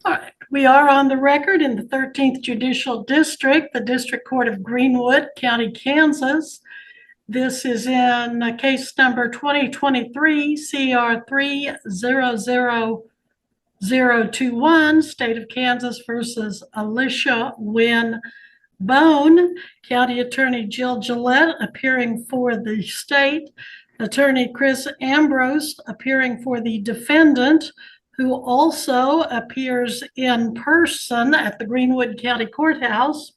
All right, we are on the record in the 13th Judicial District, the District Court of Greenwood, County, Kansas. This is in case number 2023 CR 300021, State of Kansas versus Alicia Wynn Bone. County Attorney Jill Gillette appearing for the state. Attorney Chris Ambrose appearing for the defendant, who also appears in person at the Greenwood County Courthouse.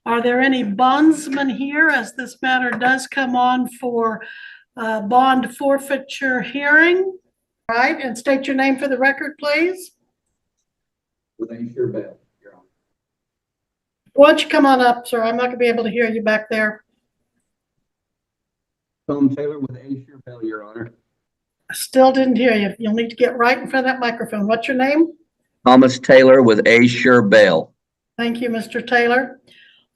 Are there any bondsmen here, as this matter does come on for bond forfeiture hearing? All right, and state your name for the record, please. With a sure bail, Your Honor. Why don't you come on up, sir? I'm not gonna be able to hear you back there. Tom Taylor with a sure bail, Your Honor. I still didn't hear you. You'll need to get right in front of that microphone. What's your name? Thomas Taylor with a sure bail. Thank you, Mr. Taylor.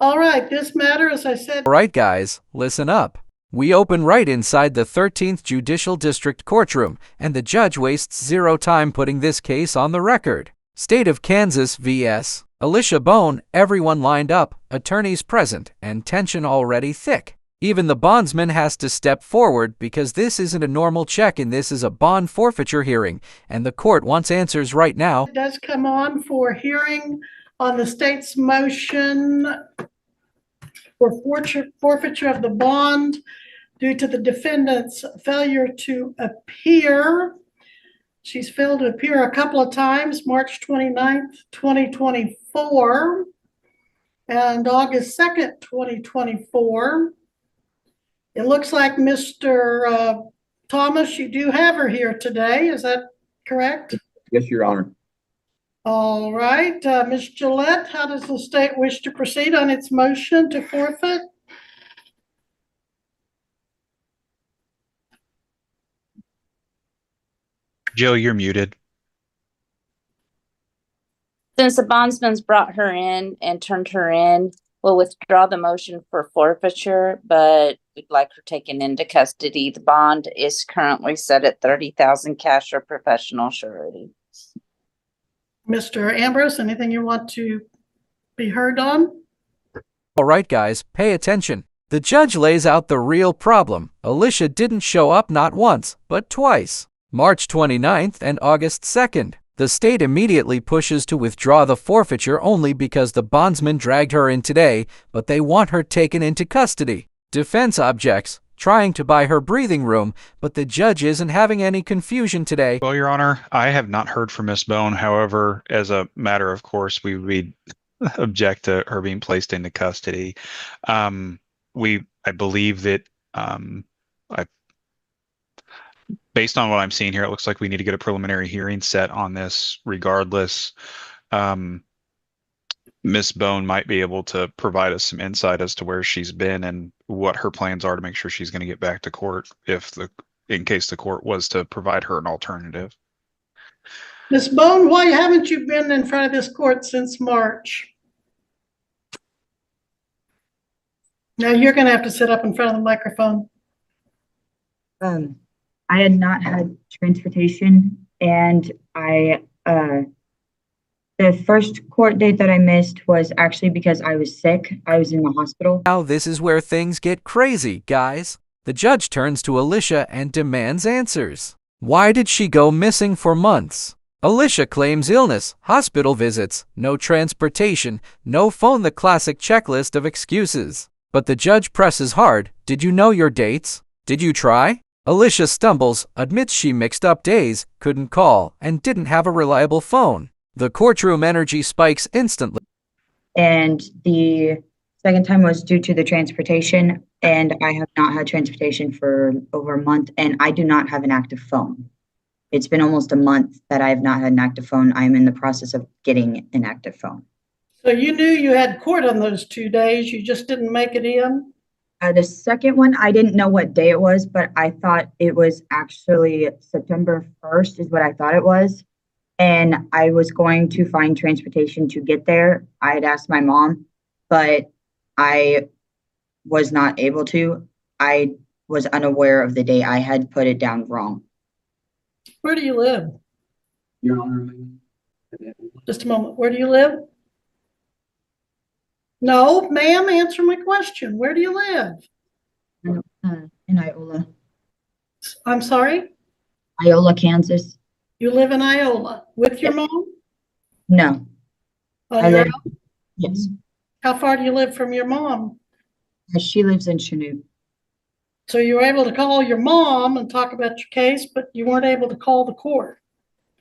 All right, this matter, as I said. All right, guys, listen up. We open right inside the 13th Judicial District courtroom, and the judge wastes zero time putting this case on the record. State of Kansas vs. Alicia Bone, everyone lined up, attorneys present, and tension already thick. Even the bondsman has to step forward because this isn't a normal check-in, this is a bond forfeiture hearing, and the court wants answers right now. It does come on for hearing on the state's motion for forfeiture of the bond due to the defendant's failure to appear. She's failed to appear a couple of times, March 29th, 2024, and August 2nd, 2024. It looks like Mr. Thomas, you do have her here today. Is that correct? Yes, Your Honor. All right. Ms. Gillette, how does the state wish to proceed on its motion to forfeit? Jill, you're muted. Since the bondsman's brought her in and turned her in, we'll withdraw the motion for forfeiture, but we'd like her taken into custody. The bond is currently set at $30,000 cash or professional surety. Mr. Ambrose, anything you want to be heard on? All right, guys, pay attention. The judge lays out the real problem. Alicia didn't show up not once, but twice. March 29th and August 2nd. The state immediately pushes to withdraw the forfeiture only because the bondsman dragged her in today, but they want her taken into custody. Defense objects, trying to buy her breathing room, but the judge isn't having any confusion today. Well, Your Honor, I have not heard from Miss Bone. However, as a matter of course, we would object to her being placed into custody. I believe that based on what I'm seeing here, it looks like we need to get a preliminary hearing set on this regardless. Miss Bone might be able to provide us some insight as to where she's been and what her plans are to make sure she's going to get back to court in case the court was to provide her an alternative. Ms. Bone, why haven't you been in front of this court since March? Now you're going to have to sit up in front of the microphone. I had not had transportation, and the first court date that I missed was actually because I was sick. I was in the hospital. Now this is where things get crazy, guys. The judge turns to Alicia and demands answers. Why did she go missing for months? Alicia claims illness, hospital visits, no transportation, no phone, the classic checklist of excuses. But the judge presses hard. Did you know your dates? Did you try? Alicia stumbles, admits she mixed up days, couldn't call, and didn't have a reliable phone. The courtroom energy spikes instantly. And the second time was due to the transportation, and I have not had transportation for over a month, and I do not have an active phone. It's been almost a month that I have not had an active phone. I am in the process of getting an active phone. So you knew you had court on those 2 days, you just didn't make it in? The second one, I didn't know what day it was, but I thought it was actually September 1st is what I thought it was. And I was going to find transportation to get there. I had asked my mom, but I was not able to. I was unaware of the day. I had put it down wrong. Where do you live? Your Honor, Just a moment. Where do you live? No, ma'am, answer my question. Where do you live? In Iola. I'm sorry? Iola, Kansas. You live in Iola with your Yep. mom? No, On I your live, own? yes. How far do you live from your mom? She lives in Chanute. So you were able to call your mom and talk about your case, but you weren't able to call the court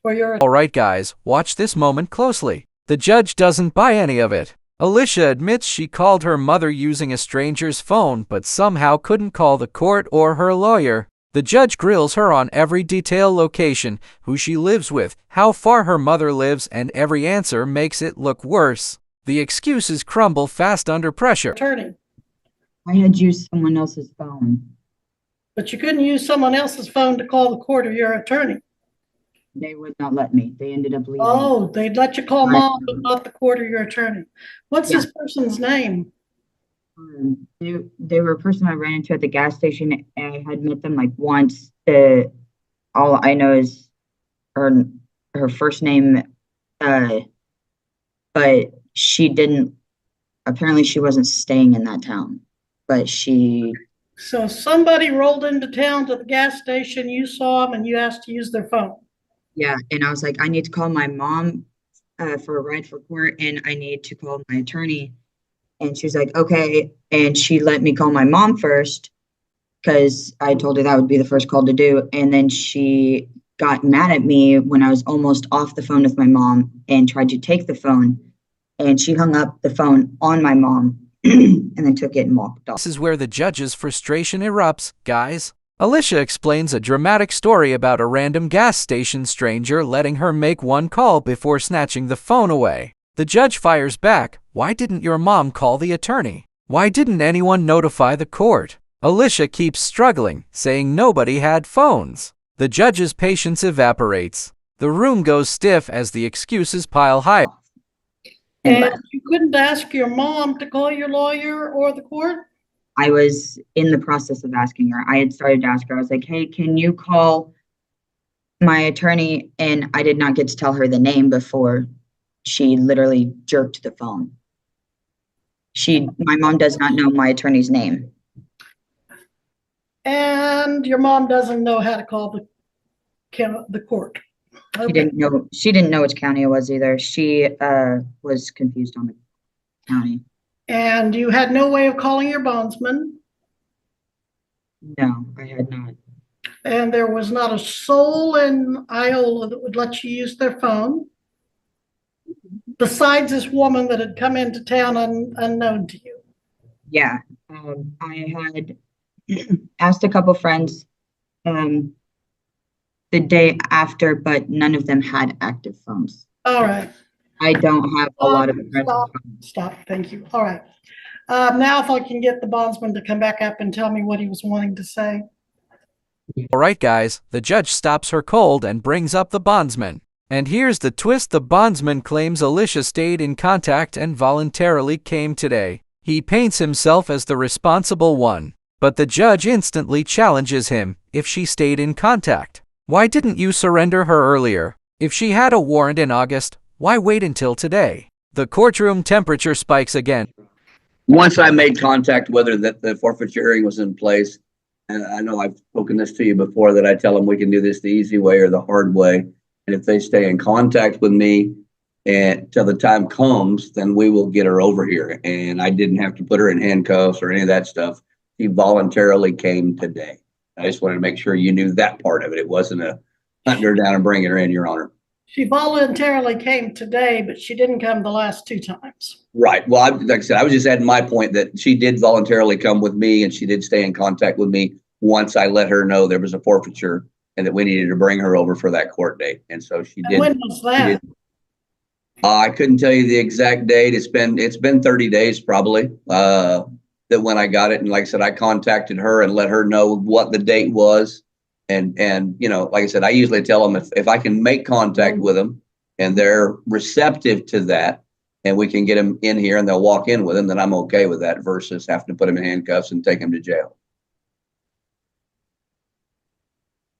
for your. All right, guys, watch this moment closely. The judge doesn't buy any of it. Alicia admits she called her mother using a stranger's phone, but somehow couldn't call the court or her lawyer. The judge grills her on every detail, location, who she lives with, how far her mother lives, and every answer makes it look worse. The excuses crumble fast under pressure. Attorney, I had used someone else's phone. but you couldn't use someone else's phone to call the court or your attorney. They would not let me. They ended up leaving. Oh, they'd let you call mom, but not the court or your attorney. What's Yeah. this person's name? They were a person I ran into at the gas station. I had met them like once. All I know is her first name, but she didn't. Apparently, she wasn't staying in that town, but she. So somebody rolled into town to the gas station, you saw them and you asked to use their phone. Yeah, and I was like, I need to call my mom for a ride for court, and I need to call my attorney. And she was like, okay. And she let me call my mom first because I told her that would be the first call to do. And then she got mad at me when I was almost off the phone with my mom and tried to take the phone. And she hung up the phone on my mom and then took it and walked off. This is where the judge's frustration erupts, guys. Alicia explains a dramatic story about a random gas station stranger letting her make one call before snatching the phone away. The judge fires back, "Why didn't your mom call the attorney? Why didn't anyone notify the court?" Alicia keeps struggling, saying nobody had phones. The judge's patience evaporates. The room goes stiff as the excuses pile high. And you couldn't ask your mom to call your lawyer or the court? I was in the process of asking her. I had started to ask her. I was like, hey, can you call my attorney? And I did not get to tell her the name before she literally jerked the phone. My mom does not know my attorney's name. And your mom doesn't know how to call the court. She Okay. didn't know which county it was either. She was confused on the county. And you had no way of calling your bondsman, No, I had not. and there was not a soul in Iola that would let you use their phone, besides this woman that had come into town unknown to you. Yeah, I had asked a couple friends the day after, but none of them had active phones. All right. I don't have a lot of friends. Stop. Thank you. All right. Now if I can get the bondsman to come back up and tell me what he was wanting to say. All right, guys, the judge stops her cold and brings up the bondsman. And here's the twist: the bondsman claims Alicia stayed in contact and voluntarily came today. He paints himself as the responsible one, but the judge instantly challenges him. If she stayed in contact, why didn't you surrender her earlier? If she had a warrant in August, why wait until today? The courtroom temperature spikes again. Once I made contact with her that the forfeiture hearing was in place, and I know I've spoken this to you before, that I tell them we can do this the easy way or the hard way. And if they stay in contact with me and till the time comes, then we will get her over here. And I didn't have to put her in handcuffs or any of that stuff. She voluntarily came today. I just wanted to make sure you knew that part of it. It wasn't a hunting her down and bringing her in, Your Honor. She voluntarily came today, but she didn't come the last two times. Right. Well, like I said, I was just adding my point that she did voluntarily come with me, and she did stay in contact with me once I let her know there was a forfeiture and that we needed to bring her over for that court date. And so she did. And when was that? I couldn't tell you the exact date. It's been 30 days probably that when I got it. And like I said, I contacted her and let her know what the date was. And you know, like I said, I usually tell them if I can make contact with them and they're receptive to that, and we can get them in here and they'll walk in with them, then I'm okay with that versus having to put them in handcuffs and take them to jail.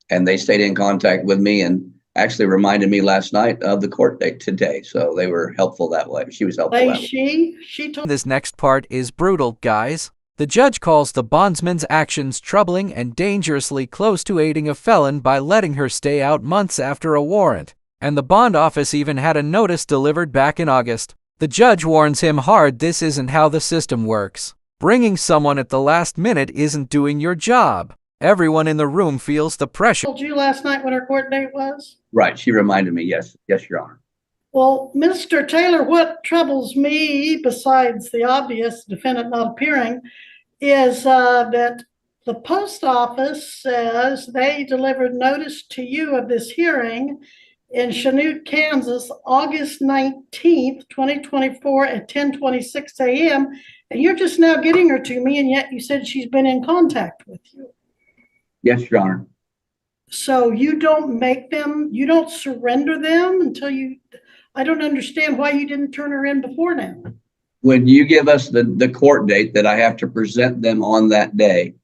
And they stayed in contact with me, and actually reminded me last night of the court date today. So they were helpful that way. She was helpful that way. She told This next part is brutal, guys. The judge calls the bondsman's actions troubling and dangerously close to aiding a felon by letting her stay out months after a warrant. And the bond office even had a notice delivered back in August. The judge warns him hard this isn't how the system works. Bringing someone at the last minute isn't doing your job. Everyone in the room feels the pressure. told you last night what her court date was? Right. She reminded me. Yes. Yes, Your Honor. Well, Mr. Taylor, what troubles me, besides the obvious defendant not appearing, is that the post office says they delivered notice to you of this hearing in Chanute, Kansas, August 19th, 2024 at 10:26 a.m. And you're just now getting her to me, and yet you said she's been in contact with you. Yes, Your Honor. So you don't make them, you don't surrender them until you, I don't understand why you didn't turn her in before now. When you give us the court date that I have to present them on that day,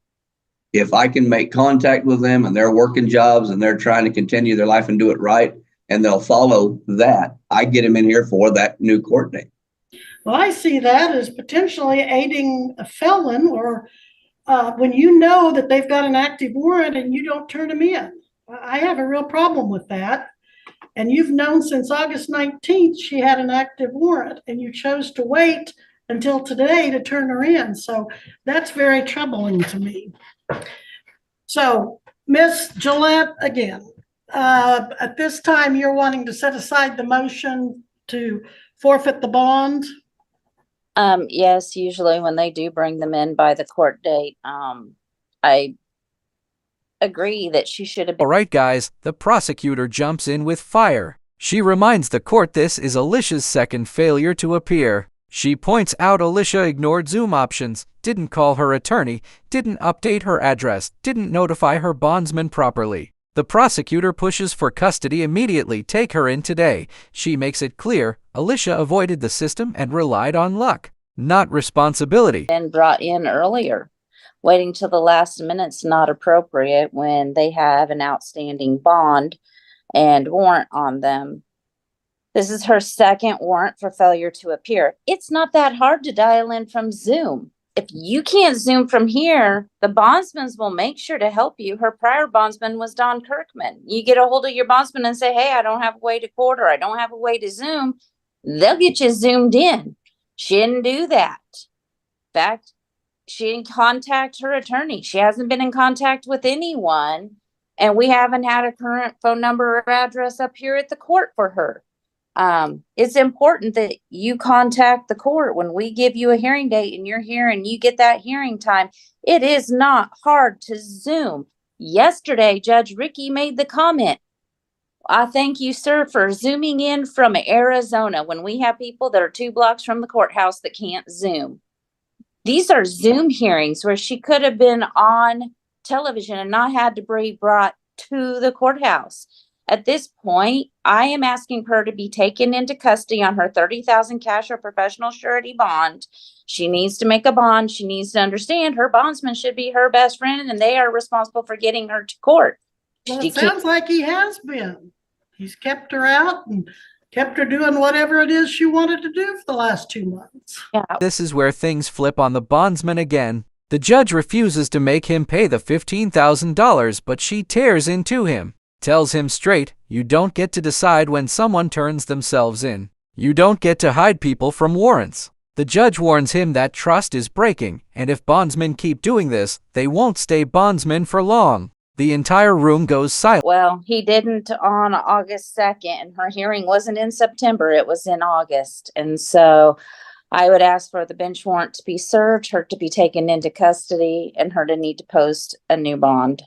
if I can make contact with them and they're working jobs and they're trying to continue their life and do it right, and they'll follow that, I get them in here for that new court date. Well, I see that as potentially aiding a felon, or when you know that they've got an active warrant and you don't turn them in. I have a real problem with that. And you've known since August 19th she had an active warrant, and you chose to wait until today to turn her in. So that's very troubling to me. So, Ms. Gillette, again, at this time, you're wanting to set aside the motion to forfeit the bond? Yes, usually when they do bring them in by the court date, I agree that she should have been. All right, guys, the prosecutor jumps in with fire. She reminds the court this is Alicia's second failure to appear. She points out Alicia ignored Zoom options, didn't call her attorney, didn't update her address, didn't notify her bondsman properly. The prosecutor pushes for custody immediately. Take her in today. She makes it clear Alicia avoided the system and relied on luck, not responsibility. Been brought in earlier. Waiting till the last minute's not appropriate when they have an outstanding bond and warrant on them. This is her second warrant for failure to appear. It's not that hard to dial in from Zoom. If you can't Zoom from here, the bondsmen will make sure to help you. Her prior bondsman was Don Kirkman. You get a hold of your bondsman and say, hey, I don't have a way to court, or I don't have a way to Zoom. They'll get you Zoomed in. She didn't do that. In fact, she didn't contact her attorney. She hasn't been in contact with anyone. And we haven't had a current phone number or address up here at the court for her. It's important that you contact the court when we give you a hearing date and you're here and you get that hearing time. It is not hard to Zoom. Yesterday, Judge Ricky made the comment. I thank you, sir, for Zooming in from Arizona when we have people that are 2 blocks from the courthouse that can't Zoom. These are Zoom hearings where she could have been on television and not had to be brought to the courthouse. At this point, I am asking her to be taken into custody on her $30,000 cash or professional surety bond. She needs to make a bond. She needs to understand her bondsman should be her best friend, and they are responsible for getting her to court. Well, it sounds like he has been. He's kept her out and kept her doing whatever it is she wanted to do for the last 2 months. Yeah. This is where things flip on the bondsman again. The judge refuses to make him pay the $15,000, but she tears into him. Tells him straight, you don't get to decide when someone turns themselves in. You don't get to hide people from warrants. The judge warns him that trust is breaking, and if bondsmen keep doing this, they won't stay bondsmen for long. The entire room goes silent. Well, he didn't on August 2nd, and her hearing wasn't in September, it was in August. And so I would ask for the bench warrant to be served, her to be taken into custody, and her to need to post a new bond.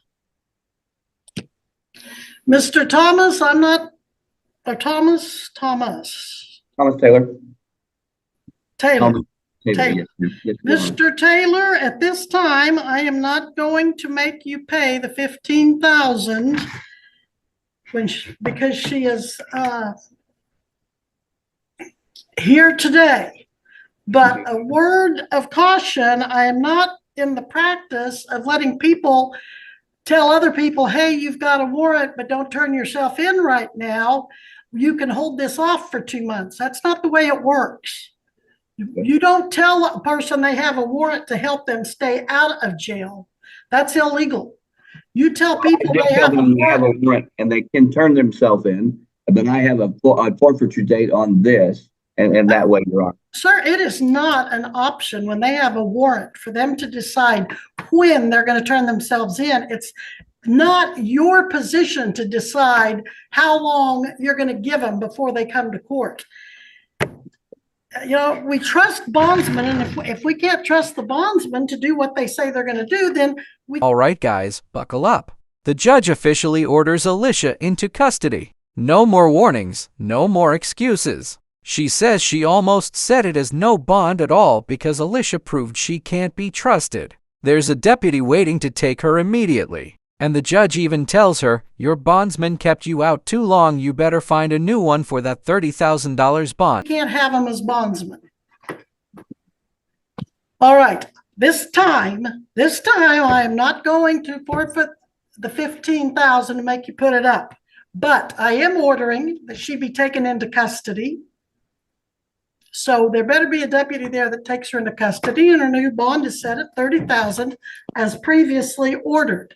Mr. Thomas, Thomas Taylor. Taylor. Taylor. Yes, Mr. Taylor, at this time, I am not going to make you pay the $15,000 because she is here today. But a word of caution, I am not in the practice of letting people tell other people, hey, you've got a warrant, but don't turn yourself in right now. You can hold this off for 2 months. That's not the way it works. You don't tell a person they have a warrant to help them stay out of jail. That's illegal. You tell people I they tell have a them they have a warrant. warrant and they can turn themselves in, but I have a forfeiture date on this, and that way, Your Honor. Sir, it is not an option when they have a warrant for them to decide when they're going to turn themselves in. It's not your position to decide how long you're going to give them before they come to court. You know, we trust bondsmen, and if we can't trust the bondsmen to do what they say they're going to do, then we... All right, guys, buckle up. The judge officially orders Alicia into custody. No more warnings, no more excuses. She says she almost set it as no bond at all because Alicia proved she can't be trusted. There's a deputy waiting to take her immediately. And the judge even tells her, your bondsman kept you out too long, you better find a new one for that $30,000 bond. can't have them as bondsmen. All right, this time, I am not going to forfeit the $15,000 to make you put it up, but I am ordering that she be taken into custody. So there better be a deputy there that takes her into custody, and her new bond is set at $30,000 as previously ordered.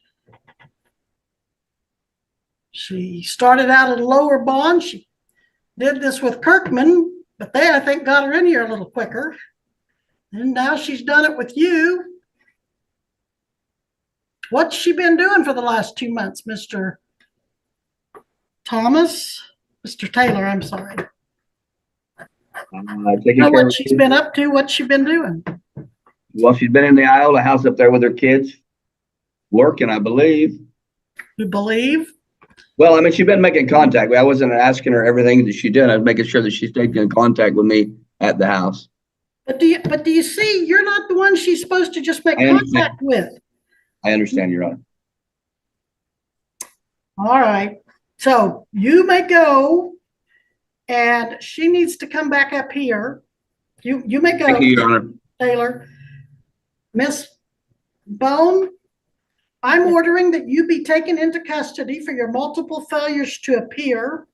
She started out at a lower bond. She did this with Kirkman, but they, I think, got her in here a little quicker. And now she's done it with you. What's she been doing for the last 2 months, Mr. Thomas? Mr. Taylor, I'm sorry. Taking Know care what of she's been up to, what she's been doing. Well, she's been in the Iola house up there with her kids, working, I believe. You believe? Well, I mean, she's been making contact. I wasn't asking her everything that she did. I was making sure that she stayed in contact with me at the house. But do you see, you're not the one she's supposed to just make I understand. contact with. I understand, Your Honor. All right. So you may go, and she needs to come back up here. You may go. Thank you, Your Honor. Taylor. Miss Bone, I'm ordering that you be taken into custody for your multiple failures to appear.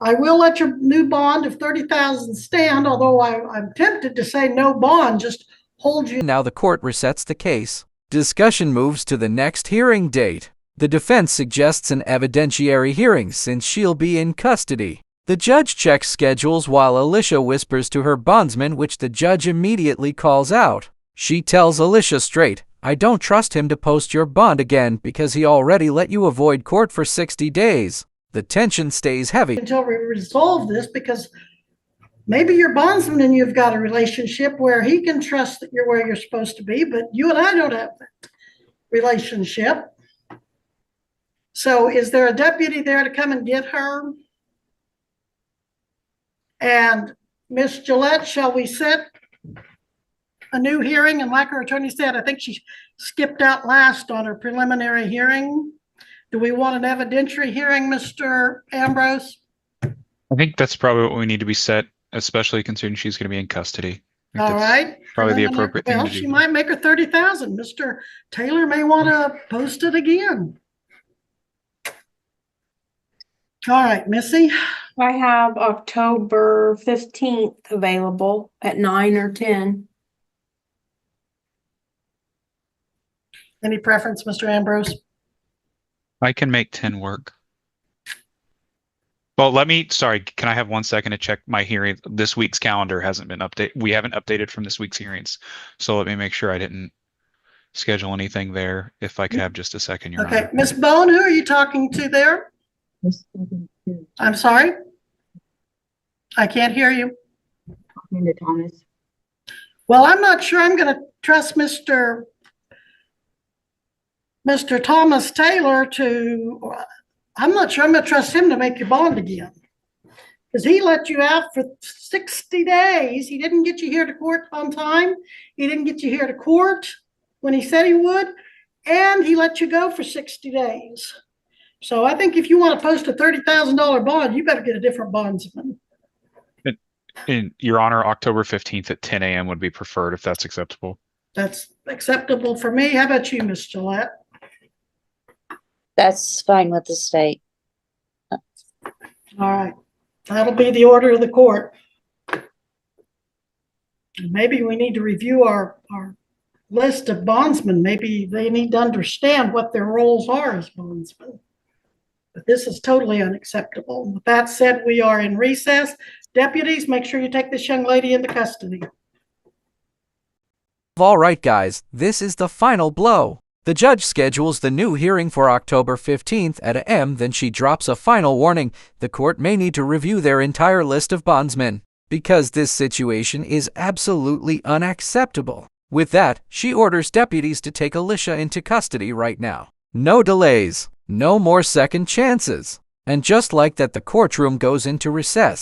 I will let your new bond of $30,000 stand, although I'm tempted to say no bond, just hold you. Now the court resets the case. Discussion moves to the next hearing date. The defense suggests an evidentiary hearing since she'll be in custody. The judge checks schedules while Alicia whispers to her bondsman, which the judge immediately calls out. She tells Alicia straight, I don't trust him to post your bond again because he already let you avoid court for 60 days. The tension stays heavy until we resolve this, because maybe your bondsman and you've got a relationship where he can trust that you're where you're supposed to be, but you and I don't have that relationship. So is there a deputy there to come and get her? And Miss Gillette, shall we set a new hearing? And like her attorney said, I think she skipped out last on her preliminary hearing. Do we want an evidentiary hearing, Mr. Ambrose? I think that's probably what we need to be set, especially considering she's going to be in custody. I think All that's right. Probably the appropriate thing Well, to do. she might make her 30,000. Mr. Taylor may want to post it again. All right, Missy. I have October 15th available at 9 or 10. Any preference, Mr. Ambrose? I can make 10 work. Well, sorry, can I have 1 second to check my hearing? This week's calendar hasn't been updated. We haven't updated from this week's hearings. So let me make sure I didn't schedule anything there. If I could have just a second, Your Okay, Honor. Miss Bone, who are you talking to there? I'm sorry? I can't hear you. Talking to Thomas. Well, I'm not sure I'm going to trust Mr. Thomas Taylor I'm not sure I'm going to trust him to make your bond again. Because he let you out for 60 days. He didn't get you here to court on time. He didn't get you here to court when he said he would. And he let you go for 60 days. So I think if you want to post a $30,000 bond, you better get a different bondsman. In Your Honor, October 15th at 10 a.m. would be preferred if that's acceptable. That's acceptable for me. How about you, Miss Gillette? That's fine with the state. All right, that'll be the order of the court. Maybe we need to review our list of bondsmen. Maybe they need to understand what their roles are as bondsmen. But this is totally unacceptable. With that said, we are in recess. Deputies, make sure you take this young lady into custody. All right, guys, this is the final blow. The judge schedules the new hearing for October 15th at a.m. Then she drops a final warning. The court may need to review their entire list of bondsmen because this situation is absolutely unacceptable. With that, she orders deputies to take Alicia into custody right now. No delays, no more second chances. And just like that, the courtroom goes into recess.